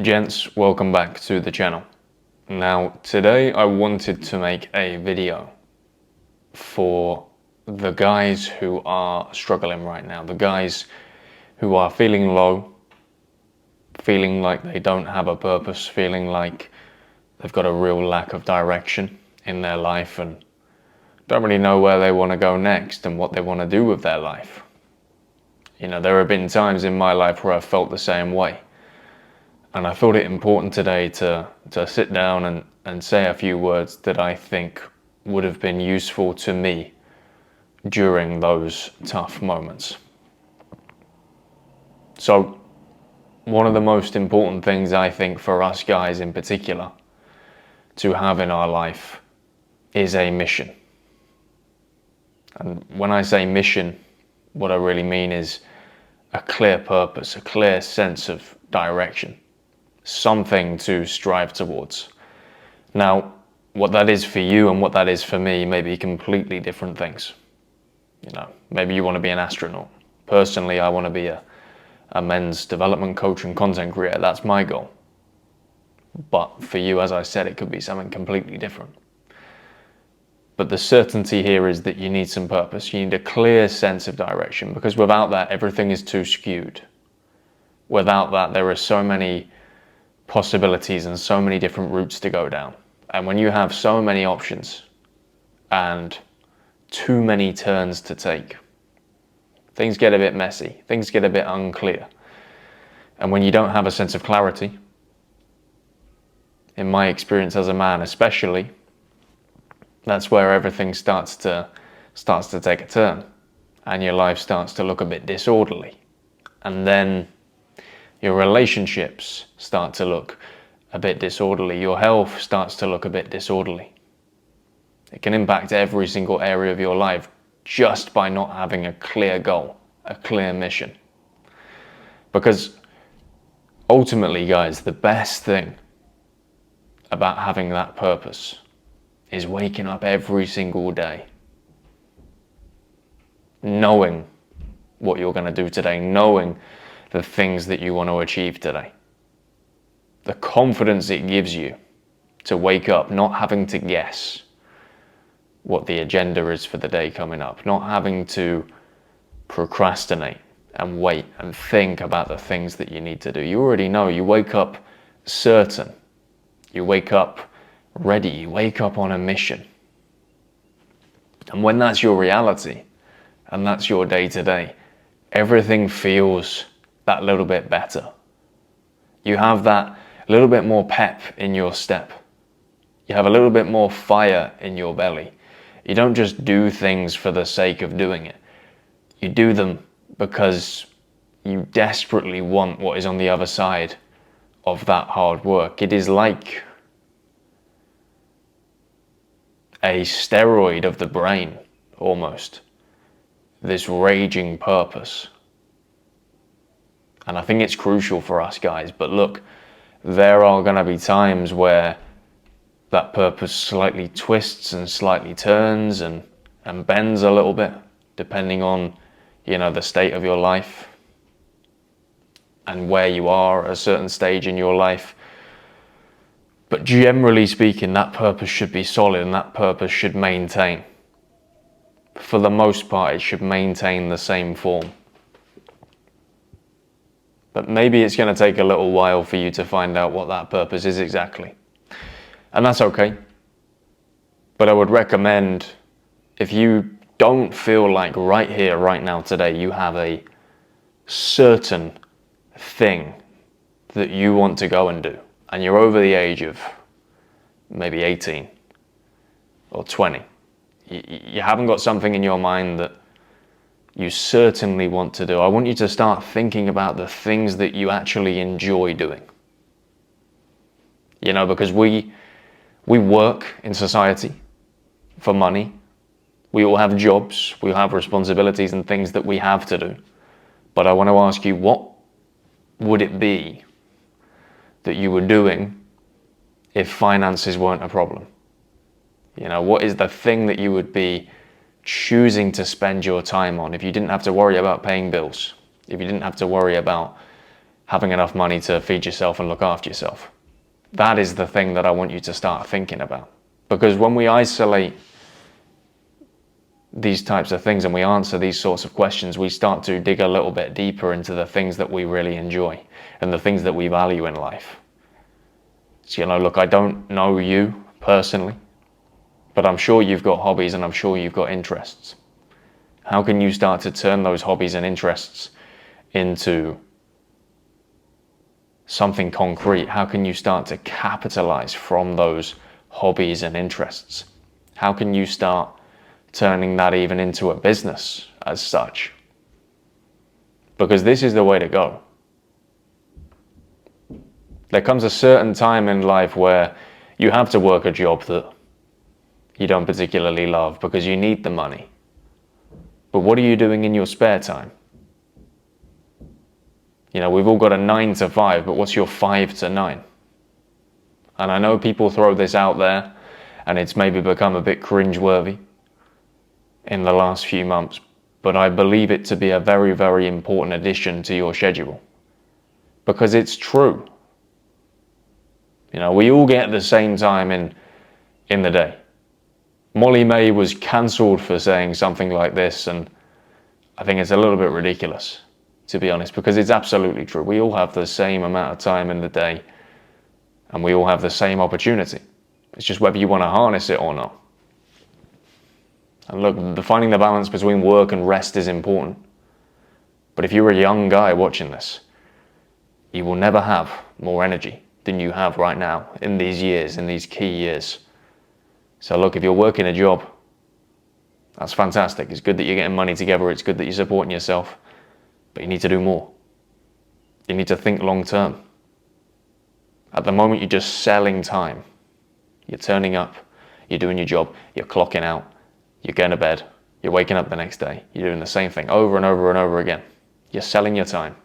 Gents, welcome back to the channel. Now, today I wanted to make a video for the guys who are struggling right now, the guys who are feeling low, feeling like they don't have a purpose, feeling like they've got a real lack of direction in their life and don't really know where they want to go next and what they want to do with their life. You know, there have been times in my life where I've felt the same way. And I thought it important today to sit down and say a few words that I think would have been useful to me during those tough moments. So, one of the most important things I think for us guys in particular to have in our life is a mission. And when I say mission, what I really mean is a clear purpose, a clear sense of direction. Something to strive towards. Now, what that is for you and what that is for me may be completely different things. You know, maybe you want to be an astronaut. Personally, I want to be a men's development coach and content creator. That's my goal. But for you, as I said, it could be something completely different. But the certainty here is that you need some purpose. You need a clear sense of direction, because without that, everything is too skewed. Without that, there are so many possibilities and so many different routes to go down. And when you have so many options and too many turns to take, things get a bit messy, things get a bit unclear. And when you don't have a sense of clarity, in my experience as a man especially, that's where everything starts to take a turn and your life starts to look a bit disorderly. And then your relationships start to look a bit disorderly. Your health starts to look a bit disorderly. It can impact every single area of your life just by not having a clear goal, a clear mission. Because ultimately, guys, the best thing about having that purpose is waking up every single day knowing what you're going to do today, knowing the things that you want to achieve today. The confidence it gives you to wake up not having to guess what the agenda is for the day coming up, not having to procrastinate and wait and think about the things that you need to do. You already know. You wake up certain. You wake up ready. You wake up on a mission. And when that's your reality and that's your day to day, everything feels that little bit better. You have that little bit more pep in your step. You have a little bit more fire in your belly. You don't just do things for the sake of doing it. You do them because you desperately want what is on the other side of that hard work. It is like a steroid of the brain, almost. This raging purpose. And I think it's crucial for us guys. But look, there are going to be times where that purpose slightly twists and slightly turns and bends a little bit, depending on, you know, the state of your life and where you are at a certain stage in your life. But generally speaking, that purpose should be solid and that purpose should maintain. For the most part, it should maintain the same form. But maybe it's going to take a little while for you to find out what that purpose is exactly. And that's okay. But I would recommend, if you don't feel like right here, right now, today, you have a certain thing that you want to go and do, and you're over the age of maybe 18 or 20, you haven't got something in your mind that you certainly want to do, I want you to start thinking about the things that you actually enjoy doing. You know, because we work in society for money. We all have jobs, we all have responsibilities and things that we have to do. But I want to ask you, what would it be that you were doing if finances weren't a problem? You know, what is the thing that you would be choosing to spend your time on if you didn't have to worry about paying bills, if you didn't have to worry about having enough money to feed yourself and look after yourself. That is the thing that I want you to start thinking about. Because when we isolate these types of things and we answer these sorts of questions, we start to dig a little bit deeper into the things that we really enjoy and the things that we value in life. So, look, I don't know you personally, but I'm sure you've got hobbies and I'm sure you've got interests. How can you start to turn those hobbies and interests into something concrete? How can you start to capitalize from those hobbies and interests? How can you start turning that even into a business as such? Because this is the way to go. There comes a certain time in life where you have to work a job that you don't particularly love because you need the money. But what are you doing in your spare time? We've all got a 9 to 5, but what's your 5 to 9? And I know people throw this out there and it's maybe become a bit cringeworthy in the last few months, but I believe it to be a very, very important addition to your schedule. Because it's true. We all get the same time in the day. Molly-Mae was cancelled for saying something like this, and I think it's a little bit ridiculous, to be honest, because it's absolutely true. We all have the same amount of time in the day, and we all have the same opportunity. It's just whether you want to harness it or not. And look, finding the balance between work and rest is important. But if you're a young guy watching this, you will never have more energy than you have right now in these years, in these key years. So look, if you're working a job, that's fantastic. It's good that you're getting money together. It's good that you're supporting yourself. But you need to do more. You need to think long term. At the moment, you're just selling time. You're turning up, you're doing your job, you're clocking out, you're going to bed, you're waking up the next day. You're doing the same thing over and over and over again. You're selling your time.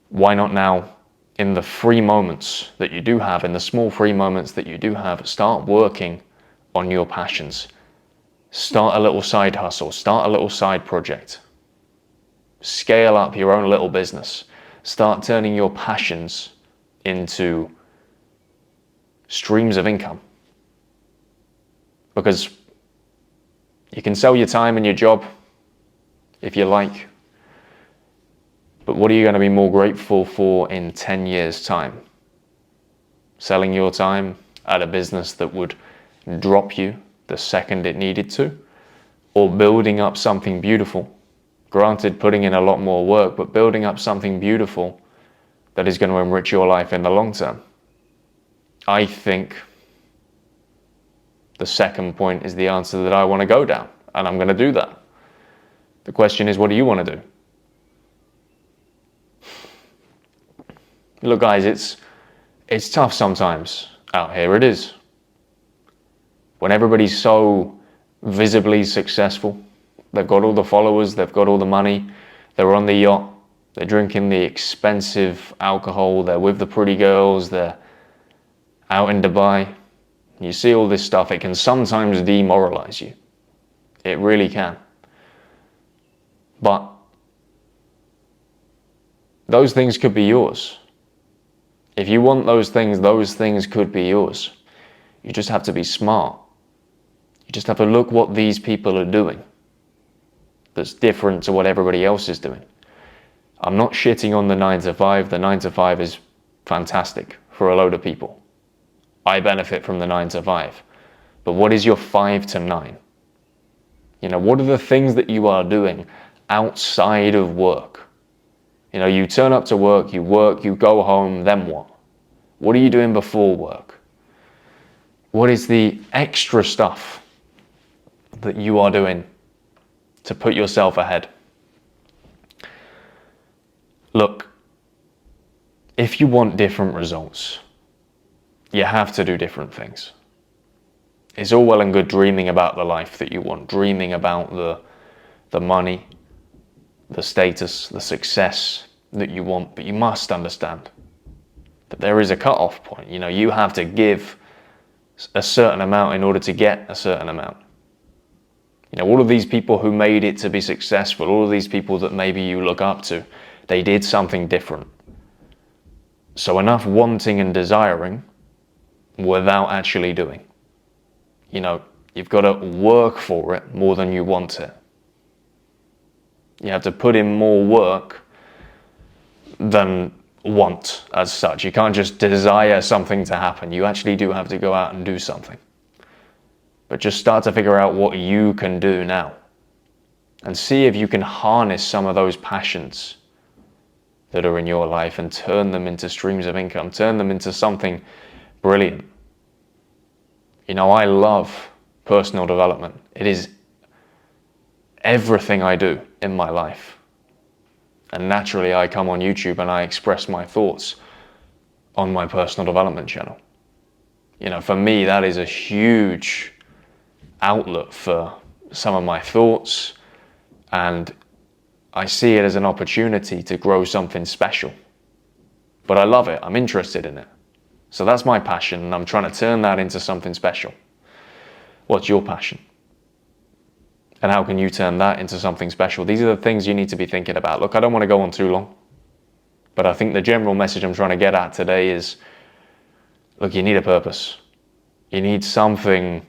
Why not now, in the free moments that you do have, in the small free moments that you do have, start working on your passions. Start a little side hustle, start a little side project. Scale up your own little business. Start turning your passions into streams of income. Because you can sell your time and your job if you like. But what are you going to be more grateful for in 10 years' time? Selling your time at a business that would drop you the second it needed to? Or building up something beautiful? Granted, putting in a lot more work, but building up something beautiful that is going to enrich your life in the long term. I think the second point is the answer that I want to go down, and I'm going to do that. The question is, what do you want to do? Look, guys, it's tough sometimes out here. It is. When everybody's so visibly successful, they've got all the followers, they've got all the money, they're on the yacht, they're drinking the expensive alcohol, they're with the pretty girls, they're out in Dubai. You see all this stuff, it can sometimes demoralize you. It really can. But those things could be yours. If you want those things could be yours. You just have to be smart. You just have to look what these people are doing that's different to what everybody else is doing. I'm not shitting on the 9 to 5. The 9 to 5 is fantastic for a load of people. I benefit from the 9 to 5. But what is your 5 to 9? What are the things that you are doing outside of work? You turn up to work, you go home, then what? What are you doing before work? What is the extra stuff that you are doing to put yourself ahead? Look, if you want different results, you have to do different things. It's all well and good dreaming about the life that you want, dreaming about the money, the status, the success that you want, but you must understand that there is a cut-off point. You have to give a certain amount in order to get a certain amount. All of these people who made it to be successful, all of these people that maybe you look up to, They did something different. So enough wanting and desiring without actually doing. You know, you've got to work for it more than you want it. You have to put in more work than want as such. You can't just desire something to happen. You actually do have to go out and do something. But just start to figure out what you can do now. And see if you can harness some of those passions that are in your life and turn them into streams of income, turn them into something brilliant. You know, I love personal development. It is everything I do in my life. And naturally, I come on YouTube and I express my thoughts on my personal development channel. You know, for me, that is a huge outlet for some of my thoughts, and I see it as an opportunity to grow something special. But I love it. I'm interested in it. So that's my passion, and I'm trying to turn that into something special. What's your passion? And how can you turn that into something special? These are the things you need to be thinking about. Look, I don't want to go on too long, but I think the general message I'm trying to get at today is, look, you need a purpose. You need something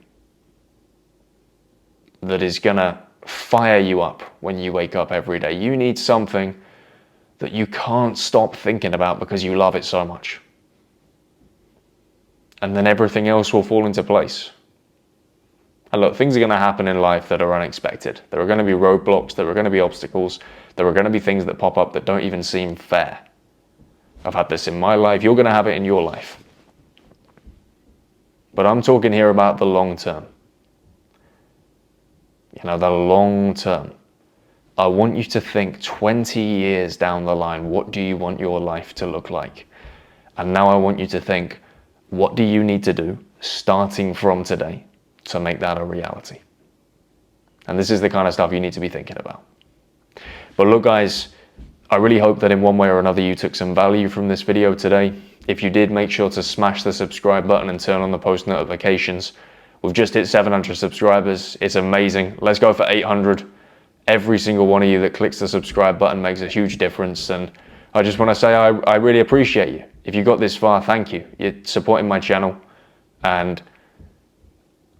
that is going to fire you up when you wake up every day. You need something that you can't stop thinking about because you love it so much. And then everything else will fall into place. And look, things are going to happen in life that are unexpected. There are going to be roadblocks, there are going to be obstacles, there are going to be things that pop up that don't even seem fair. I've had this in my life, you're going to have it in your life. But I'm talking here about the long term. You know, the long term. I want you to think 20 years down the line, what do you want your life to look like? And now I want you to think, what do you need to do starting from today to make that a reality? And this is the kind of stuff you need to be thinking about. But look, guys, I really hope that in one way or another you took some value from this video today. If you did, make sure to smash the subscribe button and turn on the post notifications. We've just hit 700 subscribers. It's amazing. Let's go for 800. Every single one of you that clicks the subscribe button makes a huge difference. And I just want to say I really appreciate you. If you got this far, thank you. You're supporting my channel. And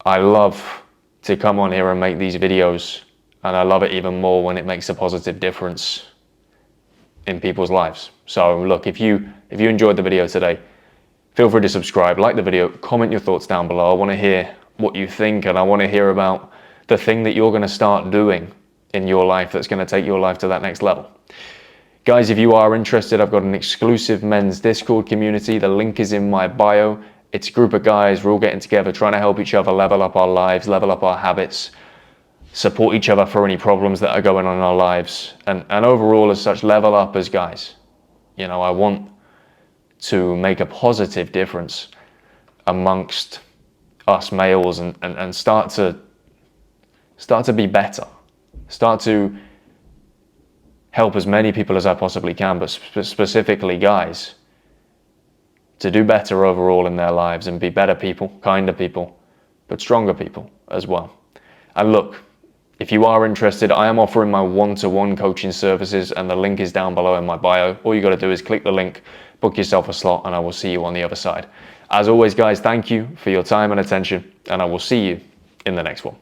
I love to come on here and make these videos. And I love it even more when it makes a positive difference in people's lives. So look, if you enjoyed the video today, feel free to subscribe, like the video, comment your thoughts down below. I want to hear what you think, and I want to hear about the thing that you're going to start doing in your life that's going to take your life to that next level. Guys, if you are interested, I've got an exclusive men's Discord community. The link is in my bio. It's a group of guys. We're all getting together, trying to help each other level up our lives, level up our habits, support each other for any problems that are going on in our lives, and overall as such, level up as guys. You know, I want to make a positive difference amongst us males and start to be better, start to help as many people as I possibly can, but specifically guys, to do better overall in their lives and be better people, kinder people, but stronger people as well. And look, if you are interested, I am offering my one-to-one coaching services, and the link is down below in my bio. All you got to do is click the link, book yourself a slot, and I will see you on the other side. As always, guys, thank you for your time and attention, and I will see you in the next one.